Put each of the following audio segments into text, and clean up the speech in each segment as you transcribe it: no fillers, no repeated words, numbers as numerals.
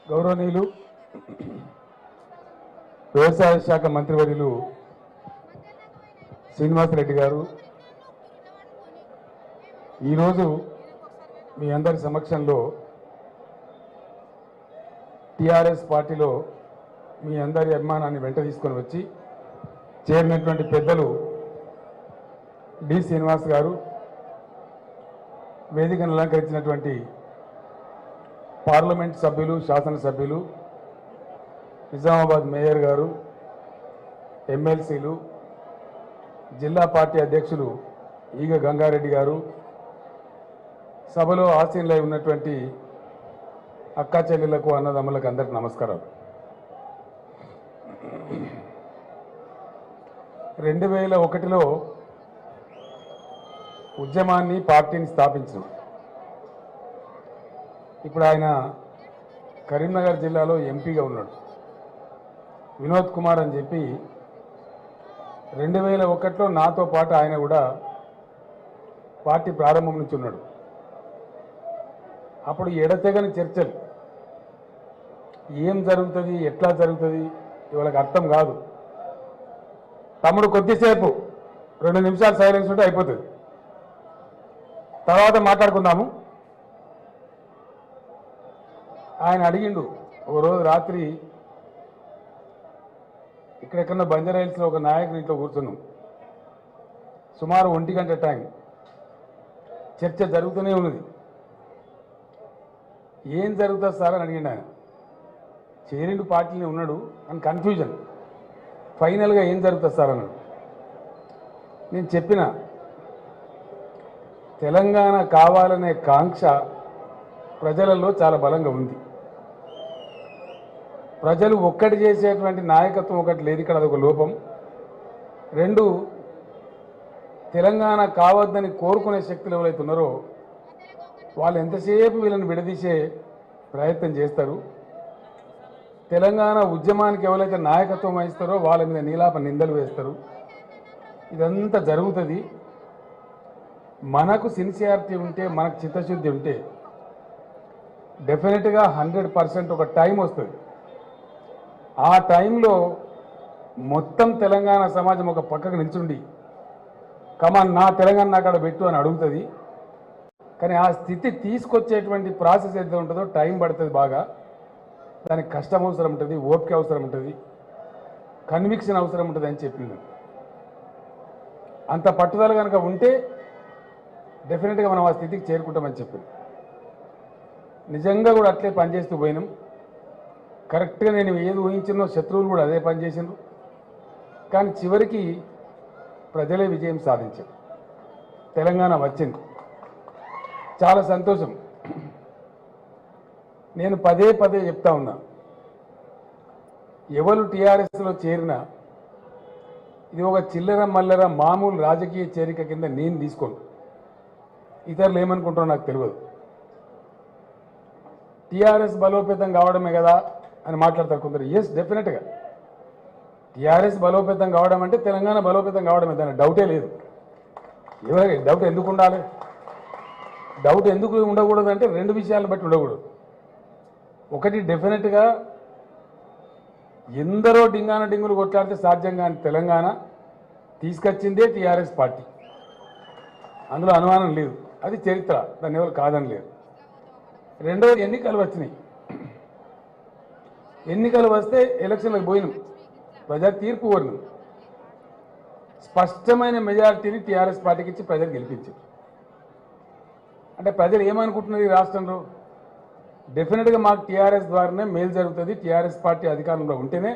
గౌరవనీయులు వ్యవసాయ శాఖ మంత్రివర్యులు శ్రీనివాసరెడ్డి గారు ఈరోజు మీ అందరి సమక్షంలో టిఆర్ఎస్ పార్టీలో మీ అందరి అభిమానాన్ని వెంట తీసుకొని వచ్చి చేరినటువంటి పెద్దలు డి శ్రీనివాస్ గారు, వేదికను అలంకరించినటువంటి పార్లమెంట్ సభ్యులు, శాసనసభ్యులు, నిజామాబాద్ మేయర్ గారు, ఎమ్మెల్సీలు, జిల్లా పార్టీ అధ్యక్షులు ఈగ గంగారెడ్డి గారు, సభలో ఆసీనులై ఉన్నటువంటి అక్కా చెల్లెళ్లకు, అన్నదమ్ములకు అందరికీ నమస్కారాలు. 2001లో ఉద్యమాన్ని, పార్టీని స్థాపించారు. ఇప్పుడు ఆయన కరీంనగర్ జిల్లాలో ఎంపీగా ఉన్నాడు. వినోద్ కుమార్ అని చెప్పి 2001లో నాతో పాటు ఆయన కూడా పార్టీ ప్రారంభం నుంచి ఉన్నాడు. అప్పుడు ఎడతెగని చర్చలు, ఏం జరుగుతుంది, ఎట్లా జరుగుతుంది ఇవాళకి అర్థం కాదు. తమ్ముడు కొద్దిసేపు 2 నిమిషాలు సైలెన్స్ ఉంటే అయిపోతుంది, తర్వాత మాట్లాడుకుందాము. ఆయన అడిగిండు, ఒకరోజు రాత్రి ఇక్కడెక్కడ బంజారా హిల్స్లో ఒక నాయకుని ఇంట్లో కూర్చున్నాం. సుమారు 1 గంట టైం చర్చ జరుగుతూనే ఉన్నది. ఏం జరుగుతుంది సార్ అని అడిగిండు ఆయన. చేరిండు పార్టీని ఉన్నాడు అని కన్ఫ్యూజన్. ఫైనల్గా ఏం జరుగుతుంది సార్ అన్నాడు. నేను చెప్పిన, తెలంగాణ కావాలనే కాంక్ష ప్రజలలో చాలా బలంగా ఉంది. ప్రజలు ఒక్కటి చేసేటువంటి నాయకత్వం ఒకటి లేదు, ఇక్కడ అదొక లోపం. 2, తెలంగాణ కావద్దని కోరుకునే శక్తులు ఎవరైతే ఉన్నారో వాళ్ళు ఎంతసేపు వీళ్ళని విడదీసే ప్రయత్నం చేస్తారు. తెలంగాణ ఉద్యమానికి ఎవరైతే నాయకత్వం వహిస్తారో వాళ్ళ మీద నీలాప నిందలు వేస్తారు. ఇదంతా జరుగుతుంది. మనకు సిన్సియారిటీ ఉంటే, మనకు చిత్తశుద్ధి ఉంటే డెఫినెట్గా 100% ఒక టైం వస్తుంది. ఆ టైంలో మొత్తం తెలంగాణ సమాజం ఒక పక్కకు నిల్చుండి కమాన్ నా తెలంగాణ నాకు అక్కడ పెట్టు అని అడుగుతుంది. కానీ ఆ స్థితి తీసుకొచ్చేటువంటి ప్రాసెస్ ఏదైతే ఉంటుందో టైం పడుతుంది బాగా. దానికి కష్టం అవసరం ఉంటుంది, ఓపిక అవసరం ఉంటుంది, కన్విక్షన్ అవసరం ఉంటుంది అని చెప్పింది. అంత పట్టుదల కనుక ఉంటే డెఫినెట్గా మనం ఆ స్థితికి చేరుకుంటామని చెప్పింది. నిజంగా కూడా అట్లే పనిచేస్తూ పోయినాం. కరెక్ట్గా నేను ఏది ఊహించినో శత్రువులు కూడా అదే పనిచేసినారు. కానీ చివరికి ప్రజలే విజయం సాధించారు. తెలంగాణ వచ్చింది, చాలా సంతోషం. నేను పదే పదే చెప్తా ఉన్నా, ఎవరు టీఆర్ఎస్లో చేరినా ఇది ఒక చిల్లర మల్లర మామూలు రాజకీయ చేరిక కింద నేను తీసుకోను. ఇతరులు ఏమనుకుంటారో నాకు తెలియదు. టీఆర్ఎస్ బలోపేతం కావడమే కదా అని మాట్లాడతారు కొందరు. ఎస్, డెఫినెట్గా టీఆర్ఎస్ బలోపేతం కావడం అంటే తెలంగాణ బలోపేతం కావడమే, దాని డౌటే లేదు. ఎవరికి డౌట్ ఎందుకు ఉండాలి? డౌట్ ఎందుకు ఉండకూడదు అంటే 2 విషయాలను బట్టి ఉండకూడదు. ఒకటి, డెఫినెట్గా ఎందరో డింగాన డింగులు కొట్లాడితే సాధ్యం కాని తెలంగాణ తీసుకొచ్చిందే టీఆర్ఎస్ పార్టీ, అందులో అనుమానం లేదు. అది చరిత్ర, దాన్ని ఎవరు కాదని లేదు. 2వది, ఎన్నికలు వచ్చినాయి. ఎన్నికలు వస్తే ఎలక్షన్లకు పోయినాం, ప్రజా తీర్పు కోరినాం. స్పష్టమైన మెజారిటీని టీఆర్ఎస్ పార్టీకి ఇచ్చి ప్రజలు గెలిపించారు. అంటే ప్రజలు ఏమనుకుంటున్నారు ఈ రాష్ట్రంలో? డెఫినెట్గా మాకు టీఆర్ఎస్ ద్వారానే మేలు జరుగుతుంది, టీఆర్ఎస్ పార్టీ అధికారంలో ఉంటేనే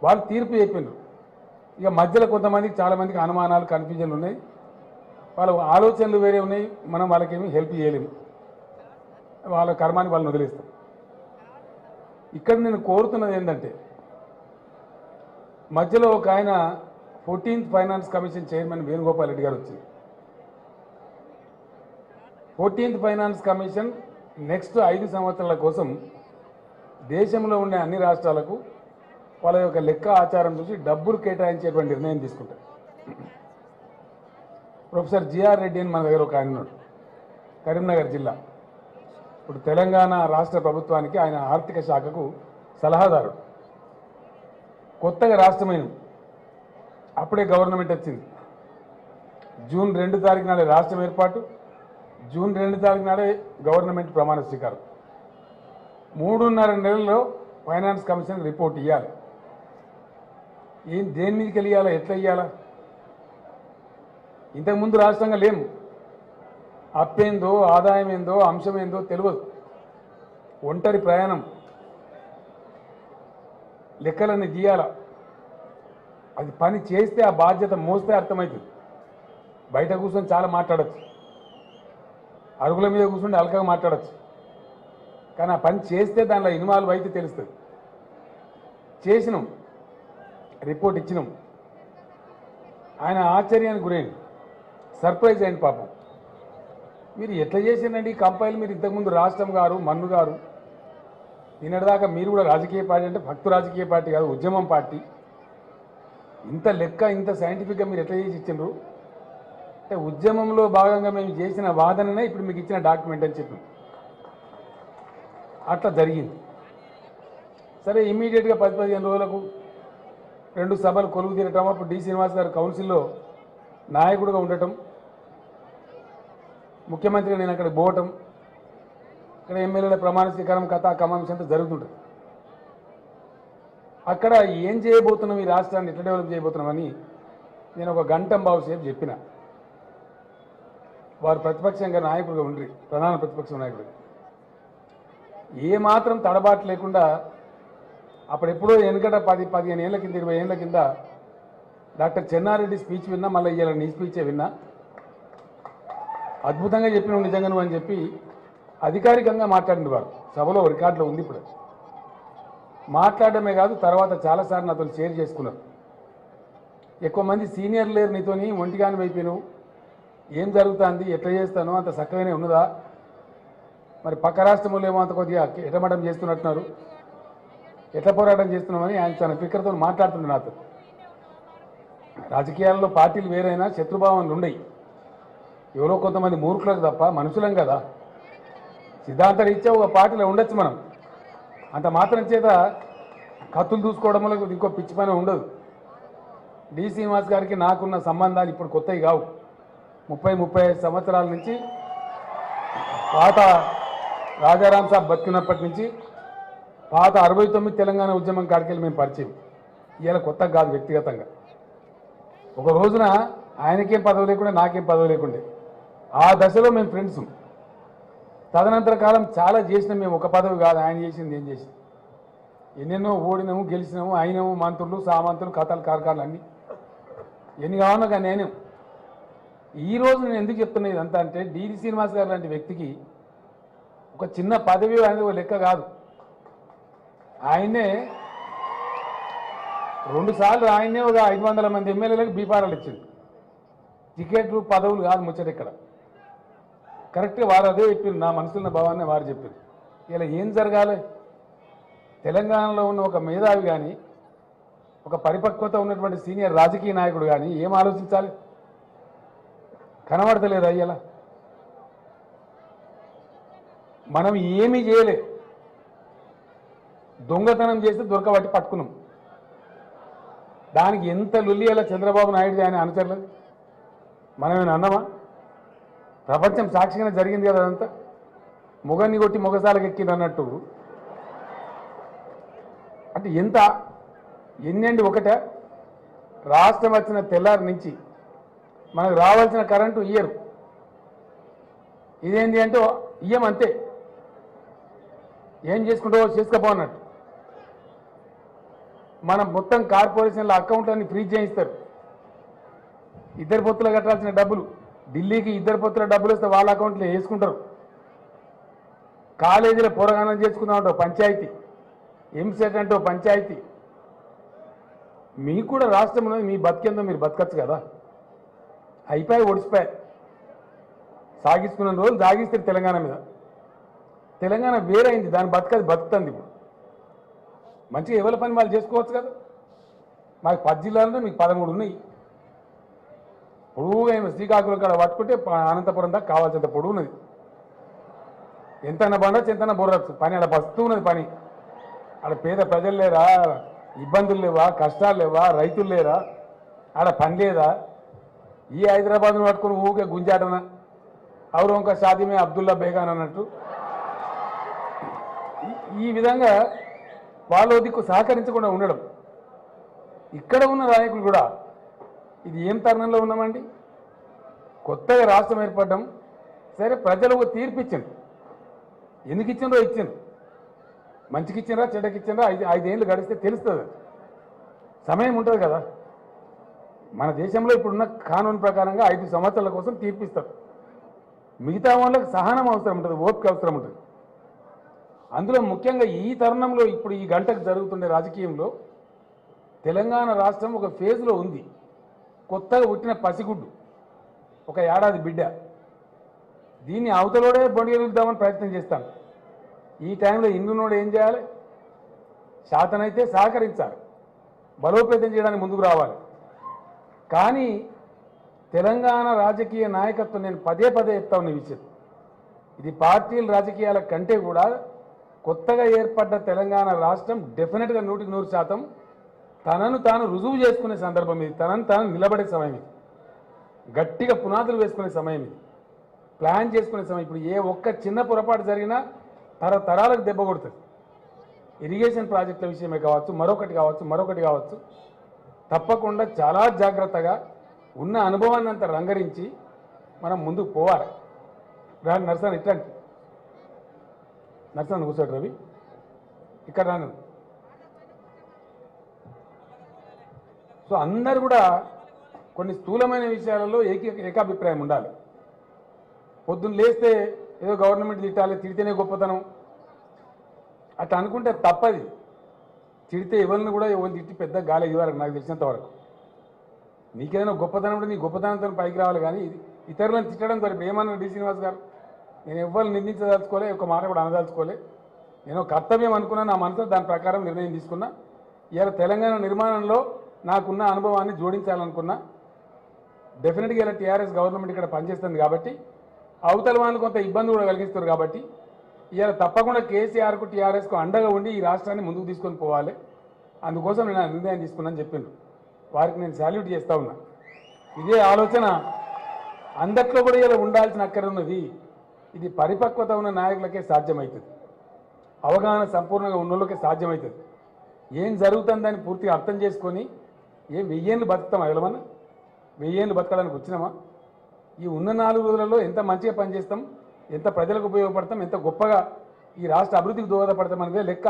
వాళ్ళు తీర్పు చెప్పినారు. ఇక మధ్యలో కొంతమందికి, చాలామందికి అనుమానాలు, కన్ఫ్యూజన్లు ఉన్నాయి. వాళ్ళ ఆలోచనలు వేరే ఉన్నాయి. మనం వాళ్ళకేమీ హెల్ప్ చేయలేము, వాళ్ళ కర్మాన్ని వాళ్ళని వదిలేస్తాం. ఇక్కడ నేను కోరుతున్నది ఏంటంటే, మధ్యలో ఒక ఆయన 14th finance commission chairman Venugopal Reddy గారు వచ్చింది. 14th ఫైనాన్స్ కమిషన్ నెక్స్ట్ 5 సంవత్సరాల కోసం దేశంలో ఉండే అన్ని రాష్ట్రాలకు వాళ్ళ యొక్క లెక్క ఆచారం చూసి డబ్బులు కేటాయించేటువంటి నిర్ణయం తీసుకుంటారు. ప్రొఫెసర్ జిఆర్ రెడ్డి అని మన దగ్గర ఒక ఆయన ఉన్నాడు, కరీంనగర్ జిల్లా. ఇప్పుడు తెలంగాణ రాష్ట్ర ప్రభుత్వానికి ఆయన ఆర్థిక శాఖకు సలహాదారుడు. కొత్తగా రాష్ట్రమైన అప్పుడే గవర్నమెంట్ వచ్చింది. జూన్ 2 తారీఖు నాడే రాష్ట్రం ఏర్పాటు, జూన్ 2 తారీఖు నాడే గవర్నమెంట్ ప్రమాణ స్వీకారం. 3.5 నెలల్లో ఫైనాన్స్ కమిషన్ రిపోర్ట్ ఇవ్వాలి. దేని మీదకి వెళ్ళాలా, ఎట్లా ఇవ్వాలా? ఇంతకుముందు రాష్ట్రంగా లేము. అప్పేందో ఆదాయం ఏందో అంశం ఏందో తెలియదు. ఒంటరి ప్రయాణం, లెక్కలన్నీ గీయాల. అది పని చేస్తే ఆ బాధ్యత మోస్తే అర్థమవుతుంది. బయట కూర్చొని చాలా మాట్లాడచ్చు, అరుగుల మీద కూర్చుంటే అలకగా మాట్లాడచ్చు. కానీ ఆ పని చేస్తే దానిలో ఇన్వాల్వ్ అయితే తెలుస్తుంది. చేసినాం, రిపోర్ట్ ఇచ్చినాం. ఆయన ఆశ్చర్యానికి గురైంది, సర్ప్రైజ్ అయింది. పాపం మీరు ఎట్లా చేసిందండి ఈ కంపైల్? మీరు ఇంతకుముందు రాష్ట్రం గారు, మన్ను గారు, నిన్నటిదాకా మీరు కూడా రాజకీయ పార్టీ అంటే భక్తు రాజకీయ పార్టీ కాదు, ఉద్యమం పార్టీ. ఇంత లెక్క ఇంత సైంటిఫిక్గా మీరు ఎట్లా చేసి ఇచ్చిండ్రు అంటే, ఉద్యమంలో భాగంగా మేము చేసిన వాదననే ఇప్పుడు మీకు ఇచ్చిన డాక్యుమెంట్ అని చెప్పి అట్లా జరిగింది. సరే, ఇమీడియట్గా 10-15 రోజులకు 2 సభలు కొలువు తీరటం. అప్పుడు డి శ్రీనివాస్ గారు కౌన్సిల్లో నాయకుడిగా ఉండటం, ముఖ్యమంత్రిగా నేను అక్కడికి పోవటం, ఇక్కడ ఎమ్మెల్యేల ప్రమాణ స్వీకారం కథా కమాంశం అంతా జరుగుతుంటుంది. అక్కడ ఏం చేయబోతున్నాం, ఈ రాష్ట్రాన్ని ఎట్లా డెవలప్ చేయబోతున్నామని నేను ఒక గంటంబావు సేపు చెప్పిన. వారు ప్రతిపక్షంగా నాయకుడిగా ఉండ్రి, ప్రధాన ప్రతిపక్ష నాయకుడు. ఏమాత్రం తడబాటు లేకుండా అప్పుడెప్పుడో వెనుకట 10-15 ఏళ్ల కింద, 20 ఏళ్ల కింద డాక్టర్ చెన్నారెడ్డి స్పీచ్ విన్నా, మళ్ళీ ఇవాళ నీ స్పీచే విన్నా. అద్భుతంగా చెప్పినావు నిజంగా నువ్వు అని చెప్పి అధికారికంగా మాట్లాడిన వారు సభలో రికార్డులో ఉంది. ఇప్పుడు మాట్లాడమే కాదు, తర్వాత చాలాసార్లు నాతో షేర్ చేసుకున్నారు. ఎక్కువ మంది సీనియర్ లేరు నీతోని, ఒంటిగాని వైపోయినావు, ఏం జరుగుతుంది, ఎట్లా చేస్తాను, అంత చక్కగానే ఉన్నదా, మరి పక్క రాష్ట్రంలో ఏమో అంత కొద్దిగా ఎటమటం చేస్తున్నట్టున్నారు, ఎట్లా పోరాటం చేస్తున్నామని ఆయన తన ఫిక్కర్తో మాట్లాడుతుంది నాతో. రాజకీయాల్లో పార్టీలు వేరైనా శత్రుభావనలు ఉండయి. ఎవరో కొంతమంది మూర్ఖులకు తప్ప మనుషులం కదా. సిద్ధాంత రీత్యా ఒక పార్టీలో ఉండొచ్చు మనం, అంత మాత్రం చేత కత్తులు చూసుకోవడం వల్ల ఇంకో పిచ్చి పని ఉండదు. డి శ్రీనివాస్ గారికి నాకున్న సంబంధాలు ఇప్పుడు కొత్తవి కావు. 30-35 సంవత్సరాల నుంచి, పాత రాజారాం సాబ్ బతికినప్పటి నుంచి, పాత 69 తెలంగాణ ఉద్యమం కాడికెళ్ళి మేము పరిచయం. ఇవాళ కొత్తగా కాదు, వ్యక్తిగతంగా. ఒక రోజున ఆయనకేం పదవి లేకుండా, నాకేం పదవి లేకుండే, ఆ దశలో మేము ఫ్రెండ్స్. తదనంతర కాలం చాలా చేసినాం మేము, ఒక పదవి కాదు, ఆయన చేసింది ఏం చేసింది, ఎన్నెన్నో ఓడినాము, గెలిచినాము, అయినాము, మంత్రులు, సామంతులు, కథలు, కార్ఖానాలు అన్నీ ఎన్ని కావాలో. కానీ నేను ఈరోజు నేను ఎందుకు చెప్తున్నా ఇదంతా అంటే, డిడి శ్రీనివాస్ గారు లాంటి వ్యక్తికి ఒక చిన్న పదవి అనేది ఒక లెక్క కాదు. ఆయన్నే 2 సార్లు ఆయన్నే ఒక 500 మంది ఎమ్మెల్యేలకు బీఫారాలు ఇచ్చింది. టికెట్లు పదవులు కాదు ముచ్చట ఇక్కడ. కరెక్ట్గా వారు అదే చెప్పారు, నా మనసున్న భావాన్ని వారు చెప్పారు. ఇలా ఏం జరగాలి? తెలంగాణలో ఉన్న ఒక మేధావి కానీ, ఒక పరిపక్వత ఉన్నటువంటి సీనియర్ రాజకీయ నాయకుడు కానీ ఏం ఆలోచించాలి? కనబడతలేదు అయ్యేలా. మనం ఏమీ చేయలే, దొంగతనం చేస్తే దొరకబట్టి పట్టుకున్నాం. దానికి ఎంత లొల్లి అలా చంద్రబాబు నాయుడు ఆయన అనుచరులేదు. మనమేమైనా అన్నామా? ప్రపంచం సాక్షిగానే జరిగింది కదా అదంతా. మొగన్ని కొట్టి మొగసాలకు ఎక్కింది అన్నట్టు. అంటే ఎంత ఎన్నండి? ఒకటే రాష్ట్రం వచ్చిన తెల్లారి నుంచి మనకు రావాల్సిన కరెంటు ఇయ్యరు. ఇదేంటి అంటే ఇయ్యమంతే, ఏం చేసుకుంటావో చేసుకోపోన్నట్టు. మనం మొత్తం కార్పొరేషన్ల అకౌంట్లన్నీ ఫ్రీజ్ చేయిస్తారు. 2 పొత్తులు కట్టాల్సిన డబ్బులు ఢిల్లీకి 2 పొత్తుల డబ్బులు వస్తే వాళ్ళ అకౌంట్లో వేసుకుంటారు. కాలేజీలో పోరగానం చేసుకుందామంటో పంచాయతీ, ఎంసెట్ అంటూ పంచాయతీ. మీకు కూడా రాష్ట్రం ఉన్నది, మీ బతికేందో మీరు బతకచ్చు కదా. అయిపోయి ఒడిసిపోయాయి. సాగిస్తున్న రోజులు సాగిస్తారు తెలంగాణ మీద. తెలంగాణ వేరైంది, దాని బతుకది బతుకుతుంది. ఇప్పుడు మంచిగా ఎవరి పని వాళ్ళు చేసుకోవచ్చు కదా. మాకు 10 జిల్లాలు, మీకు 13 ఉన్నాయి. పొడుగుగా శ్రీకాకుళం కాడ పట్టుకుంటే అనంతపురం దాకా కావాల్సినంత పొడుగు ఉన్నది. ఎంతన్నా బండొచ్చు ఎంతన్నా బొర్రచ్చు పని ఆడ వస్తూ ఉన్నది పని. ఆడ పేద ప్రజలు లేరా, ఇబ్బందులు లేవా, కష్టాలు లేవా, రైతులు లేరా, ఆడ పని లేదా? ఈ హైదరాబాద్ను పట్టుకుని ఊకే గుంజాటన ఔరంక షాదీమే అబ్దుల్లా బేగాన్ అన్నట్టు ఈ విధంగా వాళ్ళ దిక్కు సహకరించకుండా ఉండడం. ఇక్కడ ఉన్న నాయకులు కూడా ఇది ఏం తరుణంలో ఉన్నామండి? కొత్తగా రాష్ట్రం ఏర్పడడం, సరే ప్రజలు ఒక తీర్పు ఇచ్చిండ్రు. ఎందుకు ఇచ్చిండ్రో ఇచ్చిండ్రు, మంచికి ఇచ్చిండ్రా చెడ్డకి ఇచ్చిండ్రా, 5 ఏళ్ళు గడిస్తే తెలుస్తుంది, సమయం ఉంటుంది కదా. మన దేశంలో ఇప్పుడున్న కానూన్ ప్రకారంగా 5 సంవత్సరాల కోసం తీర్పిస్తారు. మిగతా వాళ్ళకి సహనం అవసరం ఉంటుంది, ఓపిక అవసరం ఉంటుంది. అందులో ముఖ్యంగా ఈ తరుణంలో ఇప్పుడు ఈ గంటకు జరుగుతుండే రాజకీయంలో తెలంగాణ రాష్ట్రం ఒక ఫేజ్లో ఉంది. కొత్తగా పుట్టిన పసిగుడ్డు, ఒక ఏడాది బిడ్డ, దీన్ని అవతలోడే బొండిగలుద్దామని ప్రయత్నం చేస్తాను. ఈ టైంలో ఇందునోడు ఏం చేయాలి? శాతనైతే సహకరించాలి, బలోపేతం చేయడానికి ముందుకు రావాలి. కానీ తెలంగాణ రాజకీయ నాయకత్వం, నేను పదే చెప్తా ఉన్న విషయం, ఇది పార్టీల రాజకీయాల కంటే కూడా కొత్తగా ఏర్పడ్డ తెలంగాణ రాష్ట్రం డెఫినెట్గా 100% తనను తాను రుజువు చేసుకునే సందర్భం ఇది. తనను తాను నిలబడే సమయం ఇది, గట్టిగా పునాదులు వేసుకునే సమయం ఇది, ప్లాన్ చేసుకునే సమయం. ఇప్పుడు ఏ ఒక్క చిన్న పొరపాటు జరిగినా తరతరాలకు దెబ్బ కొడుతుంది. ఇరిగేషన్ ప్రాజెక్టుల విషయమే కావచ్చు, మరొకటి కావచ్చు, తప్పకుండా చాలా జాగ్రత్తగా ఉన్న అనుభవాన్ని అంతా రంగరించి మనం ముందుకు పోవాలి. రాని నర్సన్ ఇట్లాంటి నర్సన్ కూర్చోడు రవి, ఇక్కడ రాను. సో అందరు కూడా కొన్ని స్థూలమైన విషయాలలో ఏకాభిప్రాయం ఉండాలి. పొద్దున్న లేస్తే ఏదో గవర్నమెంట్ తిట్టాలి, తిడితేనే గొప్పతనం అట్లా అనుకుంటే తప్పది. తిడితే ఎవరిని కూడా తిట్టి పెద్ద గాలి ఇవ్వాలి. నాకు తెలిసినంత వరకు నీకేదైనా గొప్పతనం ఉంటే నీ గొప్పతనంతో పైకి రావాలి. కానీ ఇతరులను తిట్టడం ద్వారా ఇప్పుడు ఏమన్నారు డి శ్రీనివాస్ గారు, నేను ఎవరిని నిందించదలుచుకోలే, ఒక మాట కూడా అనదలుచుకోలే, నేను కర్తవ్యం అనుకున్నా, నా మనసులో దాని ప్రకారం నిర్ణయం తీసుకున్నా. ఇవాళ తెలంగాణ నిర్మాణంలో నాకున్న అనుభవాన్ని జోడించాలనుకున్నా. డెఫినెట్గా ఇలా టీఆర్ఎస్ గవర్నమెంట్ ఇక్కడ పనిచేస్తుంది కాబట్టి అవతల వాళ్ళు కొంత ఇబ్బంది కూడా కలిగిస్తారు. కాబట్టి ఇవాళ తప్పకుండా కేసీఆర్కు టీఆర్ఎస్కు అండగా ఉండి ఈ రాష్ట్రాన్ని ముందుకు తీసుకొని పోవాలి. అందుకోసం నేను ఆ నిర్ణయం తీసుకున్నాను చెప్పిండ్రు. వారికి నేను సాల్యూట్ చేస్తూ ఉన్నా. ఇదే ఆలోచన అందట్లో కూడా ఇలా ఉండాల్సిన అక్కర ఉన్నది. ఇది పరిపక్వత ఉన్న నాయకులకే సాధ్యమవుతుంది, అవగాహన సంపూర్ణంగా ఉన్నోళ్ళకే సాధ్యమవుతుంది. ఏం జరుగుతుందని పూర్తిగా అర్థం చేసుకొని, ఏం 1000 ఏళ్ళు బతుకుతామా? ఎవరమన్నా 1000 ఏళ్ళు బతకడానికి వచ్చినామా? ఈ ఉన్న 4 రోజులలో ఎంత మంచిగా పనిచేస్తాం, ఎంత ప్రజలకు ఉపయోగపడతాం, ఎంత గొప్పగా ఈ రాష్ట్ర అభివృద్ధికి దోహదపడతాం అనేదే లెక్క.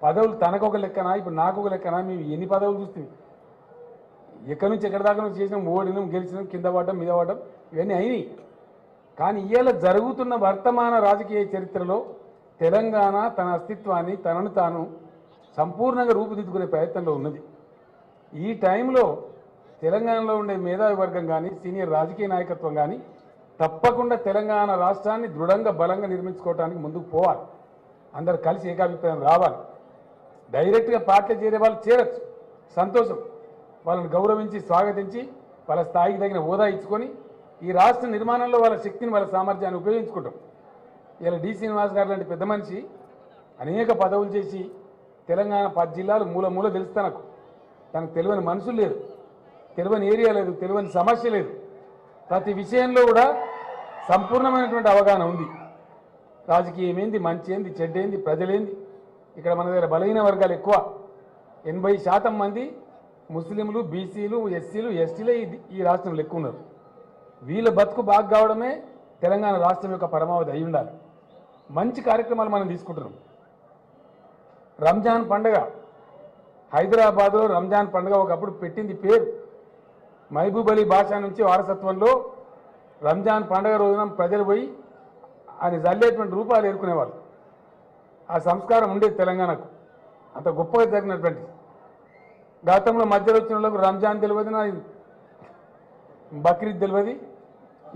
పదవులు తనకొక లెక్కనా, ఇప్పుడు నాకు ఒక లెక్కనా? మేము ఎన్ని పదవులు చూస్తుంది, ఎక్కడి నుంచి ఎక్కడి దాకా నుంచి చేసినాం, ఓడినాం, గెలిచినాం, కింద పడ్డం, మీద పడ్డం, ఇవన్నీ అయినాయి. కానీ ఇవాళ జరుగుతున్న వర్తమాన రాజకీయ చరిత్రలో తెలంగాణ తన అస్తిత్వాన్ని తనను తాను సంపూర్ణంగా రూపుదిద్దుకునే ప్రయత్నంలో ఉన్నది. ఈ టైంలో తెలంగాణలో ఉండే మేధావి వర్గం కానీ, సీనియర్ రాజకీయ నాయకత్వం కానీ తప్పకుండా తెలంగాణ రాష్ట్రాన్ని దృఢంగా బలంగా నిర్మించుకోవడానికి ముందుకు పోవాలి. అందరు కలిసి ఏకాభిప్రాయం రావాలి. డైరెక్ట్గా పార్టీలో చేరే వాళ్ళు చేరచ్చు, సంతోషం. వాళ్ళని గౌరవించి స్వాగతించి వాళ్ళ స్థాయికి తగిన హోదా ఇచ్చుకొని ఈ రాష్ట్ర నిర్మాణంలో వాళ్ళ శక్తిని, వాళ్ళ సామర్థ్యాన్ని ఉపయోగించుకుంటాం. ఇలా డి శ్రీనివాస్ గారు లాంటి పెద్ద మనిషి అనేక పదవులు చేసి తెలంగాణ 10 జిల్లాలు మూల తెలుస్తా నాకు. తనకు తెలియని మనుషులు లేరు, తెలియని ఏరియా లేదు, తెలియని సమస్య లేదు. ప్రతి విషయంలో కూడా సంపూర్ణమైనటువంటి అవగాహన ఉంది. రాజకీయం ఏంది, మంచి ఏంది, చెడ్డ ఏంది, ప్రజలేంది. ఇక్కడ మన దగ్గర బలహీన వర్గాలు ఎక్కువ. 80% మంది ముస్లింలు, బీసీలు, ఎస్సీలు, ఎస్టీలే ఈ రాష్ట్రంలో ఎక్కువ ఉన్నారు. వీళ్ళ బతుకు బాగా కావడమే తెలంగాణ రాష్ట్రం యొక్క పరమావధి అయి ఉండాలి. మంచి కార్యక్రమాలు మనం తీసుకుంటున్నాం. రంజాన్ పండుగ, హైదరాబాద్లో రంజాన్ పండుగ ఒకప్పుడు పెట్టింది పేరు. మహబూబ్ అలీ బాషా నుంచి వారసత్వంలో రంజాన్ పండుగ రోజున ప్రజలు పోయి ఆయన జల్లేటువంటి రూపాలు ఏరుకునేవాళ్ళు. ఆ సంస్కారం ఉండేది తెలంగాణకు, అంత గొప్పగా జరిగినటువంటి. గతంలో మధ్యలో వచ్చిన వాళ్ళకు రంజాన్ తెలియదు, నా బక్రీద్ తెలియదు,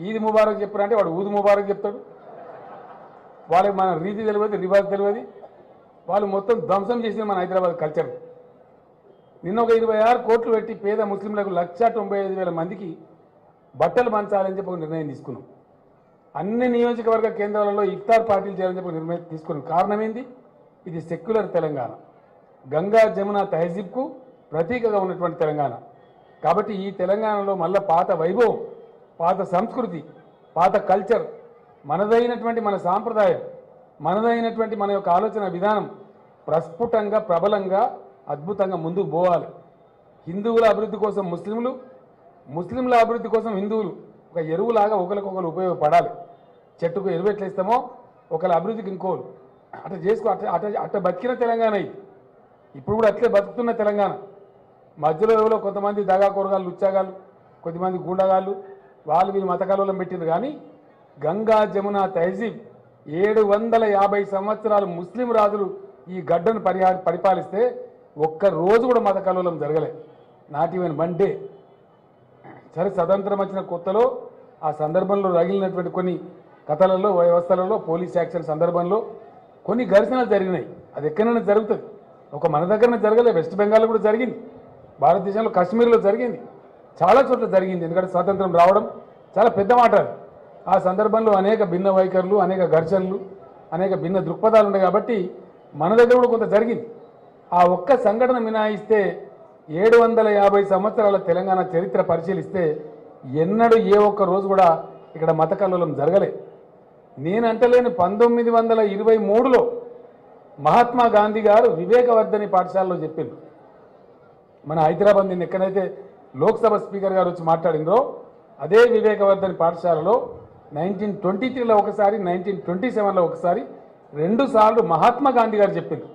ఈద్ ముబారక్ చెప్పారంటే వాడు ఊద్ ముబారక్ చెప్తాడు. వాళ్ళకి మన రీతి తెలియదు, రివాజ్ తెలియదు. వాళ్ళు మొత్తం ధ్వంసం చేసిన మన హైదరాబాద్ కల్చర్. నిన్న ఒక 26 కోట్లు పెట్టి పేద ముస్లింలకు 1,95,000 మందికి బట్టలు పంచాలని చెప్పి ఒక నిర్ణయం తీసుకున్నాం. అన్ని నియోజకవర్గ కేంద్రాలలో ఇఫ్తార్ పార్టీలు చేయాలని చెప్పి నిర్ణయం తీసుకున్న కారణం ఏంది? ఇది సెక్యులర్ తెలంగాణ, గంగా జమున తహజీబ్కు ప్రతీకగా ఉన్నటువంటి తెలంగాణ. కాబట్టి ఈ తెలంగాణలో మళ్ళీ పాత వైభవం, పాత సంస్కృతి, పాత కల్చర్, మనదైనటువంటి మన సాంప్రదాయం, మనదైనటువంటి మన యొక్క ఆలోచన విధానం ప్రస్ఫుటంగా ప్రబలంగా అద్భుతంగా ముందుకు పోవాలి. హిందువుల అభివృద్ధి కోసం ముస్లింలు, ముస్లింల అభివృద్ధి కోసం హిందువులు ఒక ఎరువులాగా ఒకరికొకరు ఉపయోగపడాలి. చెట్టుకు ఎరువు ఎట్లా ఇస్తామో ఒకరి అభివృద్ధికి ఇంకోరు అట్లా చేసుకో. అట్లా బతికిన తెలంగాణ ఇది. ఇప్పుడు కూడా అట్లే బతుకుతున్న తెలంగాణ. మధ్యలో ఎవరో కొంతమంది దగాకోరగాళ్ళు, లుచ్చాగాళ్ళు, కొద్దిమంది గూండగాళ్ళు వాళ్ళు వీళ్ళు మతకాలంలో పెట్టిండ్రు. కానీ గంగా జమున తహజీబ్ 750 సంవత్సరాలు ముస్లిం రాజులు ఈ గడ్డను పరిపాలిస్తే ఒక్క రోజు కూడా మత కల్లోలం జరగలే. Not even one day. సరే, స్వతంత్రం వచ్చిన కొత్తలో ఆ సందర్భంలో రగిలినటువంటి కొన్ని కథలలో, వ్యవస్థలలో, పోలీస్ యాక్షన్ సందర్భంలో కొన్ని ఘర్షణలు జరిగినాయి. అది ఎక్కడైనా జరుగుతుంది. ఒక మన దగ్గరనే జరగలే, వెస్ట్ బెంగాల్లో కూడా జరిగింది, భారతదేశంలో కాశ్మీర్లో జరిగింది, చాలా చోట్ల జరిగింది. ఎందుకంటే స్వాతంత్రం రావడం చాలా పెద్ద మాట. ఆ సందర్భంలో అనేక భిన్న వైఖరులు, అనేక ఘర్షణలు, అనేక భిన్న దృక్పథాలు ఉన్నాయి. కాబట్టి మన దగ్గర కూడా కొంత జరిగింది. ఆ ఒక్క సంఘటన మినహాయిస్తే 750 సంవత్సరాల తెలంగాణ చరిత్ర పరిశీలిస్తే ఎన్నడూ ఏ ఒక్క రోజు కూడా ఇక్కడ మత కల్లోలం జరగలే. నేను అంటలేని 1923లో మహాత్మా గాంధీ గారు వివేకవర్ధని పాఠశాలలో చెప్పిండ్రు. మన హైదరాబాద్ నిన్న ఎక్కడైతే లోక్సభ స్పీకర్ గారు వచ్చి మాట్లాడిందో అదే వివేకవర్ధని పాఠశాలలో 1923లో ఒకసారి, 1927లో ఒకసారి, 2 సార్లు మహాత్మా గాంధీ గారు చెప్పింది.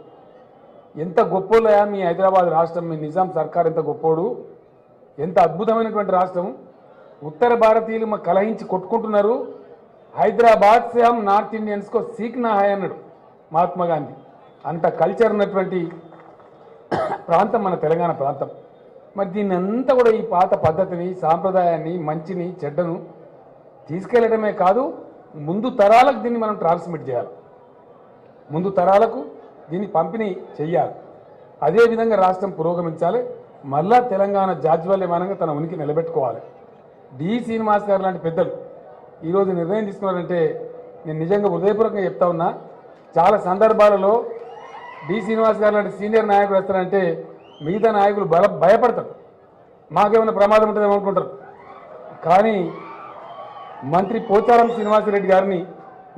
ఎంత గొప్పోలయా మీ హైదరాబాద్ రాష్ట్రం, మీ నిజాం సర్కార్ ఎంత గొప్పోడు, ఎంత అద్భుతమైనటువంటి రాష్ట్రం. ఉత్తర భారతీయులు మా కలహించి కొట్టుకుంటున్నారు. హైదరాబాద్ సే హమ్ నార్త్ ఇండియన్స్కో సీక్నా హాయ్ అన్నాడు మహాత్మా గాంధీ. అంత కల్చర్ ఉన్నటువంటి ప్రాంతం మన తెలంగాణ ప్రాంతం. మరి దీన్ని అంతా కూడా ఈ పాత పద్ధతిని, సాంప్రదాయాన్ని, మంచిని, చెడ్డను తీసుకెళ్లడమే కాదు, ముందు తరాలకు దీన్ని మనం ట్రాన్స్మిట్ చేయాలి. ముందు తరాలకు దీన్ని పంపిణీ చెయ్యాలి. అదేవిధంగా రాష్ట్రం పురోగమించాలి. మళ్ళా తెలంగాణ జాజ్వల్యమానంగా తన ఉనికి నిలబెట్టుకోవాలి. డి శ్రీనివాస్ గారు లాంటి పెద్దలు ఈరోజు నిర్ణయం తీసుకున్నారంటే నేను నిజంగా హృదయపూర్వకంగా చెప్తా ఉన్నా. చాలా సందర్భాలలో డి శ్రీనివాస్ గారు లాంటి సీనియర్ నాయకులు వస్తారంటే మిగతా నాయకులు భయపడతారు, మాకేమైనా ప్రమాదం ఉంటుందేమో అనుకుంటారు. కానీ మంత్రి పోచారం శ్రీనివాసరెడ్డి గారిని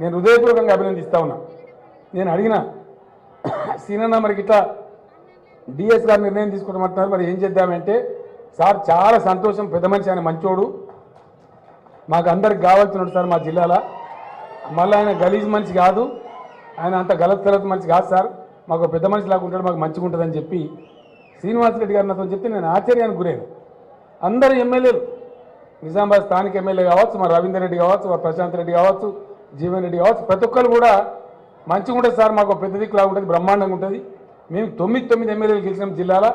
నేను హృదయపూర్వకంగా అభినందిస్తా ఉన్నా. నేను అడిగిన సీనన్న మరికి ఇట్లా డిఎస్ గారు నిర్ణయం తీసుకుంటామంటున్నారు, మరి ఏం చేద్దామంటే, సార్ చాలా సంతోషం, పెద్ద మనిషి, ఆయన మంచోడు, మాకు అందరికి కావాల్సినట్టు సార్ మా జిల్లాలో. మళ్ళీ ఆయన గలీజ్ మనిషి కాదు, ఆయన అంత గలత్ మనిషి కాదు సార్, మాకు పెద్ద మనిషి లాగా ఉంటాడు, మాకు మంచిగా ఉంటుందని చెప్పి శ్రీనివాసరెడ్డి గారు నాతో చెప్తే నేను ఆశ్చర్యానికి గురైన. అందరు ఎమ్మెల్యేలు, నిజామాబాద్ స్థానిక ఎమ్మెల్యే కావచ్చు, మా రవీందర్ రెడ్డి కావచ్చు, మా ప్రశాంత్ రెడ్డి కావచ్చు, జీవన్ రెడ్డి కావచ్చు, ప్రతి ఒక్కరు కూడా మంచిగా ఉంటుంది సార్, మాకు పెద్ద దిక్కులాగా ఉంటుంది, బ్రహ్మాండంగా ఉంటుంది. మేము 9 ఎమ్మెల్యేలు గెలిచినాం జిల్లాలో,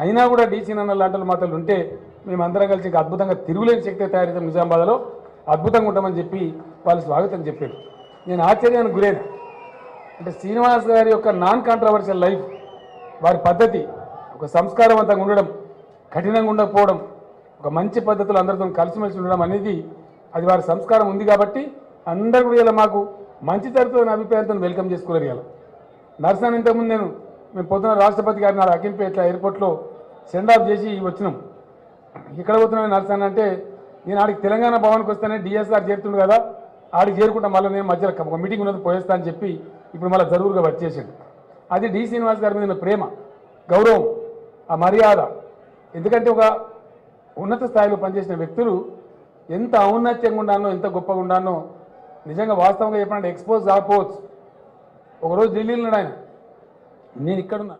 అయినా కూడా డీసీ నన్న లాంటి మాటలు ఉంటే మేమందరం కలిసి ఇంకా అద్భుతంగా తిరుగులేని శక్తి తయారైతాం, నిజామాబాద్లో అద్భుతంగా ఉంటామని చెప్పి వాళ్ళు స్వాగతం చెప్పారు. నేను ఆశ్చర్యానికి గురైన. అంటే శ్రీనివాస్ గారి యొక్క నాన్ కాంట్రవర్షియల్ లైఫ్, వారి పద్ధతి, ఒక సంస్కారవంతంగా ఉండడం, కఠినంగా ఉండకపోవడం, ఒక మంచి పద్ధతులు అందరితో కలిసిమెలిసి ఉండడం అనేది అది వారి సంస్కారం ఉంది. కాబట్టి అందరూ కూడా ఇలా మాకు మంచి జరుగుతున్న అభిప్రాయంతో వెల్కమ్ చేసుకున్నారు. ఇలా నర్సన్ ఇంతకుముందు మేము పొద్దున రాష్ట్రపతి గారిని నాడు అకింపేట్ల ఎయిర్పోర్ట్లో సెండ్ ఆఫ్ చేసి వచ్చినాం. ఇక్కడ పోతున్నాను నర్సన్ అంటే, నేను ఆడికి తెలంగాణ భవన్కి వస్తేనే డిఎస్ఆర్ చేరుతుండు కదా, ఆడికి చేరుకుంటా, మళ్ళీ నేను మధ్యలో ఒక మీటింగ్ ఉన్నది పోయేస్తా అని చెప్పి ఇప్పుడు మళ్ళీ జరువుగా వచ్చేసాడు. అది డి శ్రీనివాస్ గారి మీద ప్రేమ, గౌరవం, ఆ మర్యాద. ఎందుకంటే ఒక ఉన్నత స్థాయిలో పనిచేసిన వ్యక్తులు ఎంత ఔన్నత్యంగా ఉండానో, ఎంత గొప్పగా ఉండానో నిజంగా వాస్తవంగా చెప్పాలంటే ఎక్స్పోజ్ కాకపోవచ్చు. ఒకరోజు ఢిల్లీలో ఉన్నాడు ఆయన, నేను ఇక్కడున్నా.